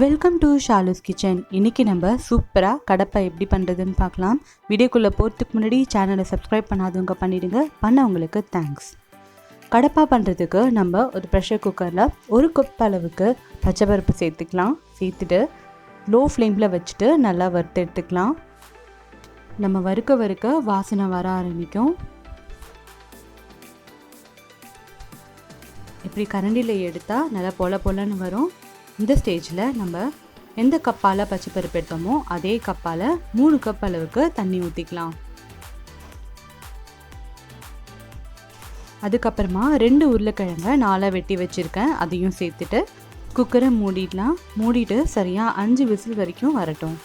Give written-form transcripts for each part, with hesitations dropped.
Welcome to Shalu's kitchen. இன்றைக்கி நம்ம சூப்பராக கடப்பா எப்படி பண்ணுறதுன்னு பார்க்கலாம். வீடியோக்குள்ளே போகிறதுக்கு முன்னாடி சேனலை சப்ஸ்கிரைப் பண்ணாதவங்க பண்ணிவிடுங்க, பண்ணவங்களுக்கு தேங்க்ஸ். கடப்பா பண்ணுறதுக்கு நம்ம ஒரு ப்ரெஷர் குக்கரில் 1 கப் அளவுக்கு பச்சைப்பருப்பு சேர்த்துக்கலாம். சேர்த்துட்டு லோ ஃப்ளேமில் வச்சுட்டு நல்லா வறுத்து எடுத்துக்கலாம். நம்ம வறுக்க வாசனை வர ஆரம்பிக்கும். இப்படி கரண்டியில் எடுத்தால் நல்லா பொலன்னு வரும். இந்த ஸ்டேஜில் நம்ம எந்த கப்பால் பச்சைப்பருப்பு எடுத்தோமோ அதே கப்பால் 3 கப் அளவுக்கு தண்ணி ஊற்றிக்கலாம். அதுக்கப்புறமா 2 உருளைக்கிழங்கை 4 வெட்டி வச்சுருக்கேன், அதையும் சேர்த்துட்டு குக்கரை மூடிடலாம். மூடிட்டு சரியாக 5 விசில் வரைக்கும் வரட்டும்.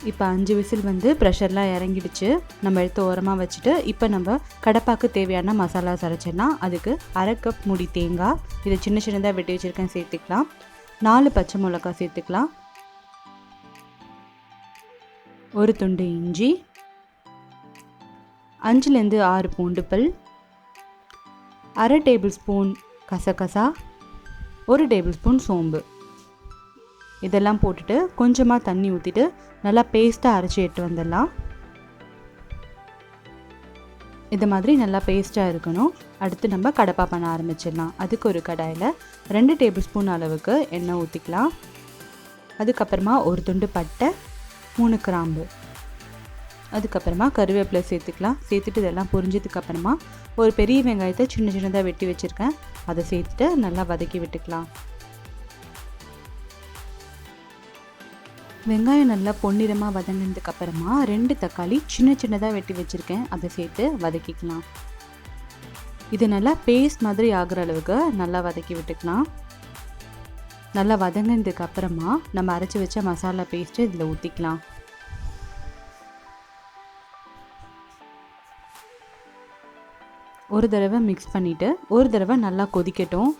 இப்போ 5 விசில் ப்ரெஷர்லாம் இறங்கிடுச்சு. நம்ம எடுத்து ஓரமாக வச்சுட்டு இப்போ நம்ம கடப்பாக்கு தேவையான மசாலா அரைச்சிடலாம். அதுக்கு 1/2 கப் மூடி தேங்காய், இதை சின்னதாக வெட்டி வச்சுருக்கேன், சேர்த்துக்கலாம். 4 பச்சை மிளகாய் சேர்த்துக்கலாம். 1 துண்டு இஞ்சி, 5லேருந்து 6 பூண்டு பல், 1/2 டேபிள் ஸ்பூன் கசகசா, 1 டேபிள் ஸ்பூன் சோம்பு, இதெல்லாம் போட்டுட்டு கொஞ்சமாக தண்ணி ஊற்றிட்டு நல்லா பேஸ்ட்டாக அரைச்சி எடுத்து வந்துடலாம். இது மாதிரி நல்லா பேஸ்ட்டாக இருக்கணும். அடுத்து நம்ம கடப்பா பண்ண ஆரம்பிச்சிடலாம். அதுக்கு ஒரு கடாயில் 2 டேபிள் ஸ்பூன் அளவுக்கு எண்ணெய் ஊற்றிக்கலாம். அதுக்கப்புறமா 1 துண்டு பட்டை, 3 கிராம்பு, அதுக்கப்புறமா கருவேப்பிலை சேர்த்துக்கலாம். சேர்த்துட்டு இதெல்லாம் பொரிஞ்சதுக்கப்புறமா ஒரு பெரிய வெங்காயத்தை சின்னதாக வெட்டி வச்சுருக்கேன், அதை சேர்த்துட்டு நல்லா வதக்கி விட்டுக்கலாம். வெங்காயம் நல்லா பொன்னிறமாக வதங்கினதுக்கப்புறமா 2 தக்காளி சின்னதாக வெட்டி வச்சுருக்கேன், அதை சேர்த்து வதக்கிக்கலாம். இது நல்லா பேஸ்ட் மாதிரி ஆகிற அளவுக்கு நல்லா வதக்கி விட்டுக்கலாம். நல்லா வதங்கினதுக்கப்புறமா நம்ம அரைச்சி வச்ச மசாலா பேஸ்ட்டு இதில் ஊற்றிக்கலாம். ஒரு தடவை மிக்ஸ் பண்ணிவிட்டு ஒரு தடவை நல்லா கொதிக்கட்டும்.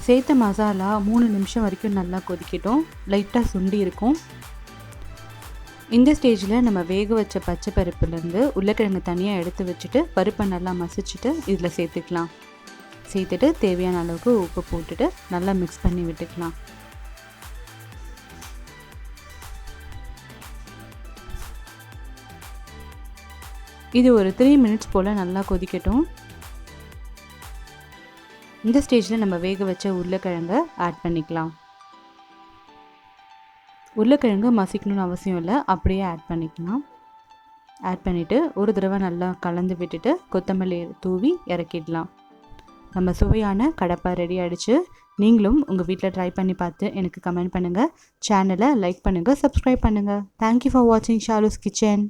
சேர்த்த மசாலா 3 நிமிஷம் வரைக்கும் நல்லா கொதிக்கட்டும். லைட்டாக சுண்டி இருக்கும். இந்த ஸ்டேஜில் நம்ம வேக வச்ச பச்சை பருப்புலேருந்து உருளைக்கிழங்கு தனியாக எடுத்து வச்சுட்டு பருப்பை நல்லா மசிச்சுட்டு இதில் சேர்த்துக்கலாம். சேர்த்துட்டு தேவையான அளவுக்கு உப்பு போட்டுட்டு நல்லா மிக்ஸ் பண்ணி விட்டுக்கலாம். இது ஒரு 3 மினிட்ஸ் போல் நல்லா கொதிக்கட்டும். இந்த ஸ்டேஜில் நம்ம வேக வச்ச உருளைக்கிழங்கை ஆட் பண்ணிக்கலாம். உருளைக்கிழங்கு மசிக்கணும்னு அவசியம் இல்லை, அப்படியே ஆட் பண்ணிக்கலாம். ஆட் பண்ணிவிட்டு ஒரு தடவை நல்லா கலந்து விட்டுட்டு கொத்தமல்லி தூவி இறக்கிடலாம். நம்ம சுவையான கடப்பா ரெடி ஆகிடுச்சு. நீங்களும் உங்கள் வீட்டில் ட்ரை பண்ணி பார்த்து எனக்கு கமெண்ட் பண்ணுங்கள். சேனலை லைக் பண்ணுங்கள், சப்ஸ்கிரைப் பண்ணுங்கள். தேங்க்யூ ஃபார் வாட்சிங் ஷாலுஸ் கிச்சன்.